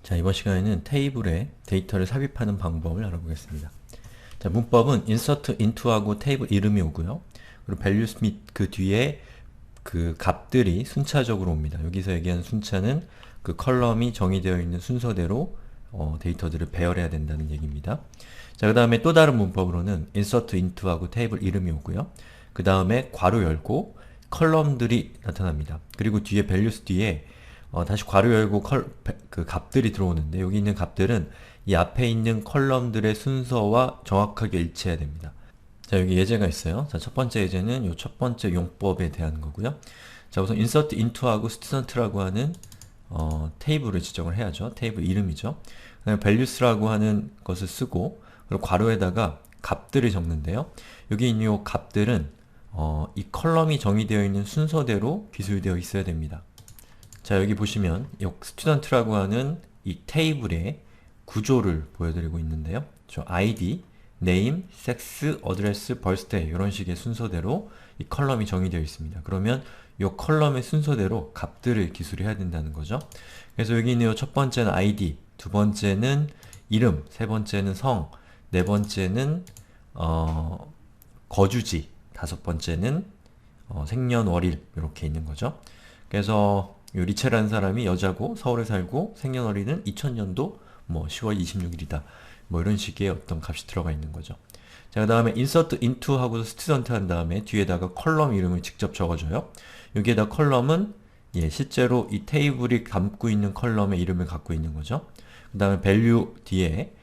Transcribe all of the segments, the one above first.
자, 이번 시간에는 테이블에 데이터를 삽입하는 방법을 알아보겠습니다. 자, 문법은 insert into하고 테이블 이름이 오고요. 그리고 values 및 그 뒤에 그 값들이 순차적으로 옵니다. 여기서 얘기하는 순차는 그 컬럼이 정의되어 있는 순서대로 데이터들을 배열해야 된다는 얘기입니다. 자, 그 다음에 또 다른 문법으로는 insert into하고 테이블 이름이 오고요. 그 다음에 괄호 열고 컬럼들이 나타납니다. 그리고 뒤에 values 뒤에 다시 괄호 열고 그 값들이 들어오는데 여기 있는 값들은 이 앞에 있는 컬럼들의 순서와 정확하게 일치해야 됩니다. 자, 여기 예제가 있어요. 자, 첫 번째 예제는 이 첫 번째 용법에 대한 거고요. 자, 우선 insert into하고 student라고 하는 테이블을 지정을 해야죠. 테이블 이름이죠. 그 다음에 values라고 하는 것을 쓰고 그리고 괄호에다가 값들을 적는데요. 여기 있는 이 값들은 이 컬럼이 정의되어 있는 순서대로 기술되어 있어야 됩니다. 자, 여기 보시면 이 student라고 하는 이 테이블의 구조를 보여드리고 있는데요. 저 ID, name, sex, address, birthday 이런 식의 순서대로 이 컬럼이 정의되어 있습니다. 그러면 이 컬럼의 순서대로 값들을 기술해야 된다는 거죠. 그래서 여기 있는 첫 번째는 ID, 두 번째는 이름, 세 번째는 성, 네 번째는 거주지, 다섯 번째는 생년월일 이렇게 있는 거죠. 그래서 요 리체라는 사람이 여자고 서울에 살고 생년월일은 2000년도 뭐 10월 26일이다. 뭐 이런 식의 어떤 값이 들어가 있는 거죠. 자, 그 다음에 insert into 하고 student 한 다음에 뒤에다가 컬럼 이름을 직접 적어줘요. 여기에다 컬럼은 실제로 이 테이블이 담고 있는 컬럼의 이름을 갖고 있는 거죠. 그 다음에 value 뒤에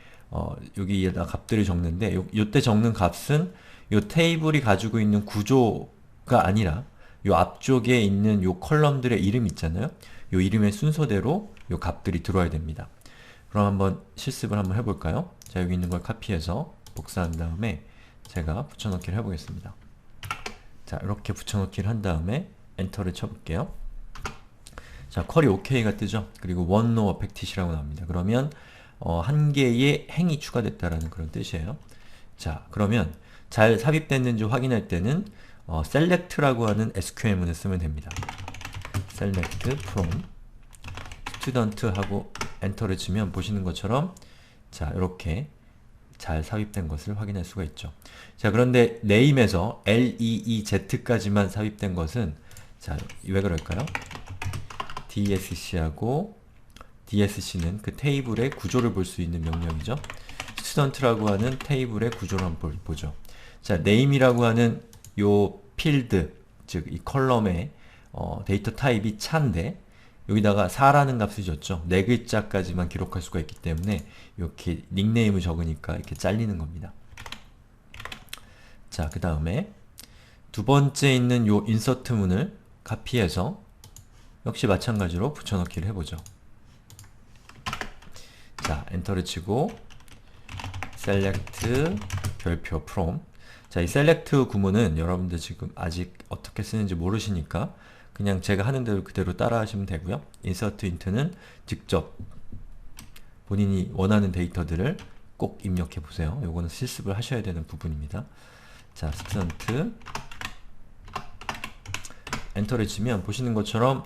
여기에다 값들을 적는데 요때 적는 값은 요 테이블이 가지고 있는 구조가 아니라 요 앞쪽에 있는 요 컬럼들의 이름 있잖아요. 요 이름의 순서대로 요 값들이 들어와야 됩니다. 그럼 한번 실습을 한번 해볼까요? 자, 여기 있는 걸 카피해서 복사한 다음에 제가 붙여넣기를 해보겠습니다. 자, 이렇게 붙여넣기를 한 다음에 엔터를 쳐볼게요. 자, 쿼리 OK가 뜨죠? 그리고 one no affected이라고 나옵니다. 그러면 한 개의 행이 추가됐다라는 그런 뜻이에요. 자, 그러면 잘 삽입됐는지 확인할 때는 select라고 하는 SQL문을 쓰면 됩니다. select from student 하고 엔터를 치면 보시는 것처럼 자, 이렇게 잘 삽입된 것을 확인할 수가 있죠. 자, 그런데 name에서 leez까지만 삽입된 것은 자, 왜 그럴까요? dsc하고 dsc는 그 테이블의 구조를 볼 수 있는 명령이죠. student라고 하는 테이블의 구조를 한번 보죠. 자, name이라고 하는 요 필드, 즉 이 컬럼의 데이터 타입이 차인데 여기다가 4라는 값을 줬죠. 4글자까지만 기록할 수가 있기 때문에 이렇게 닉네임을 적으니까 이렇게 잘리는 겁니다. 자, 그 다음에 두 번째 있는 요 인서트 문을 카피해서 역시 마찬가지로 붙여넣기를 해보죠. 자, 엔터를 치고 select 별표 from. 자, 이 select 구문은 여러분들 지금 아직 어떻게 쓰는지 모르시니까 그냥 제가 하는 대로 그대로 따라 하시면 되고요. insert int는 직접 본인이 원하는 데이터들을 꼭 입력해 보세요. 요거는 실습을 하셔야 되는 부분입니다. 자, student 엔터를 치면 보시는 것처럼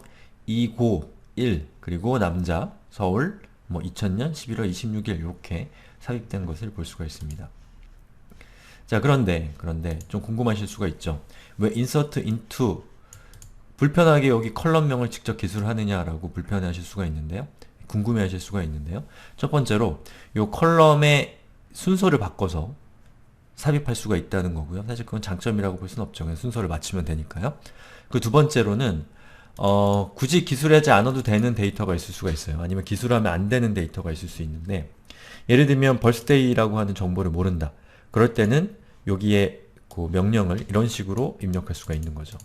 2고 1 그리고 남자 서울 뭐 2000년 11월 26일 이렇게 삽입된 것을 볼 수가 있습니다. 자, 그런데 좀 궁금하실 수가 있죠. 왜 insert into 불편하게 여기 컬럼명을 직접 기술하느냐라고 불편해하실 수가 있는데요. 궁금해하실 수가 있는데요. 첫 번째로 이 컬럼의 순서를 바꿔서 삽입할 수가 있다는 거고요. 사실 그건 장점이라고 볼 수는 없죠. 그냥 순서를 맞추면 되니까요. 그 두 번째로는 굳이 기술하지 않아도 되는 데이터가 있을 수가 있어요. 아니면 기술하면 안 되는 데이터가 있을 수 있는데 예를 들면 birthday라고 하는 정보를 모른다. 그럴 때는 여기에 그 명령을 이런 식으로 입력할 수가 있는 거죠.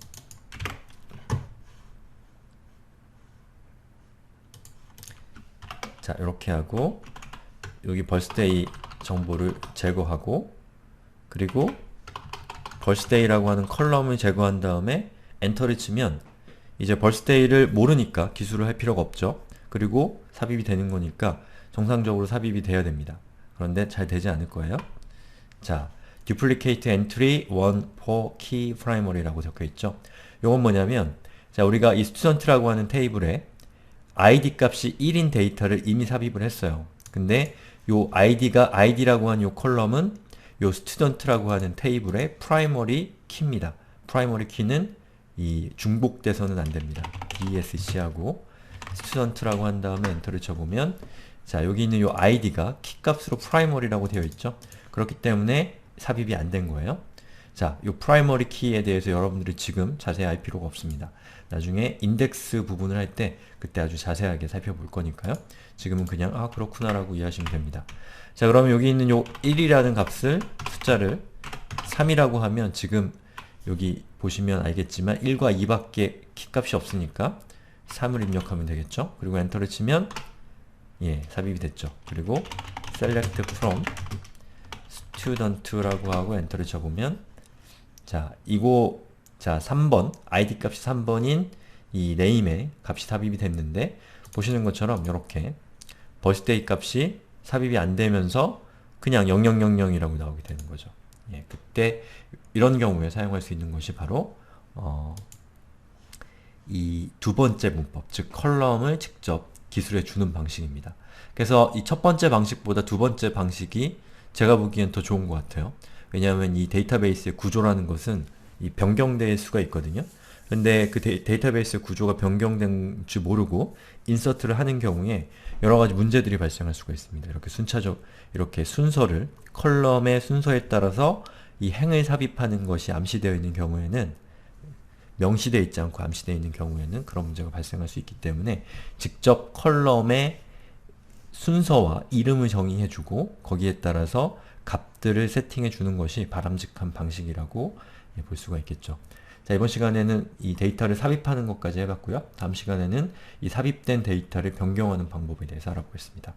자, 이렇게 하고 여기 birthday 정보를 제거하고 그리고 birthday라고 하는 컬럼을 제거한 다음에 엔터를 치면 이제 birthday를 모르니까 기술을 할 필요가 없죠. 그리고 삽입이 되는 거니까 정상적으로 삽입이 돼야 됩니다. 그런데 잘 되지 않을 거예요. 자, duplicate entry 1 for key primary라고 적혀 있죠. 이건 뭐냐면 자, 우리가 이 student라고 하는 테이블에 id 값이 1인 데이터를 이미 삽입을 했어요. 근데 요 id라고 하는 요 컬럼은 요 student라고 하는 테이블의 primary 키입니다. primary 키는 이 중복돼서는 안 됩니다. dsc하고 student라고 한 다음에 엔터를 쳐보면 자, 여기 있는 요 id가 키값으로 primary라고 되어 있죠. 그렇기 때문에 삽입이 안 된 거예요. 자, 요 primary 키에 대해서 여러분들이 지금 자세히 알 필요가 없습니다. 나중에 인덱스 부분을 할 때 그때 아주 자세하게 살펴볼 거니까요. 지금은 그냥 아 그렇구나 라고 이해하시면 됩니다. 자, 그러면 여기 있는 요 1이라는 값을 숫자를 3이라고 하면 지금 여기 보시면 알겠지만 1과 2밖에 키값이 없으니까 3을 입력하면 되겠죠. 그리고 엔터를 치면 예, 삽입이 됐죠. 그리고 select from student라고 하고 엔터를 쳐보면 자, 자, 3번 id 값이 3번인 이 name의 값이 삽입이 됐는데 보시는 것처럼 이렇게 birthday 값이 삽입이 안 되면서 그냥 0000이라고 나오게 되는 거죠. 예, 그때 이런 경우에 사용할 수 있는 것이 바로 이 두 번째 문법, 즉 컬럼을 직접 기술해 주는 방식입니다. 그래서 이 첫 번째 방식보다 두 번째 방식이 제가 보기엔 더 좋은 것 같아요. 왜냐하면 이 데이터베이스의 구조라는 것은 이 변경될 수가 있거든요. 근데 그 데이터베이스 구조가 변경된 줄 모르고 인서트를 하는 경우에 여러가지 문제들이 발생할 수가 있습니다. 이렇게 이렇게 순서를 컬럼의 순서에 따라서 이 행을 삽입하는 것이 암시되어 있는 경우에는 명시되어 있지 않고 암시되어 있는 경우에는 그런 문제가 발생할 수 있기 때문에 직접 컬럼의 순서와 이름을 정의해주고 거기에 따라서 값들을 세팅해 주는 것이 바람직한 방식이라고 볼 수가 있겠죠. 자, 이번 시간에는 이 데이터를 삽입하는 것까지 해봤고요. 다음 시간에는 이 삽입된 데이터를 변경하는 방법에 대해서 알아보겠습니다.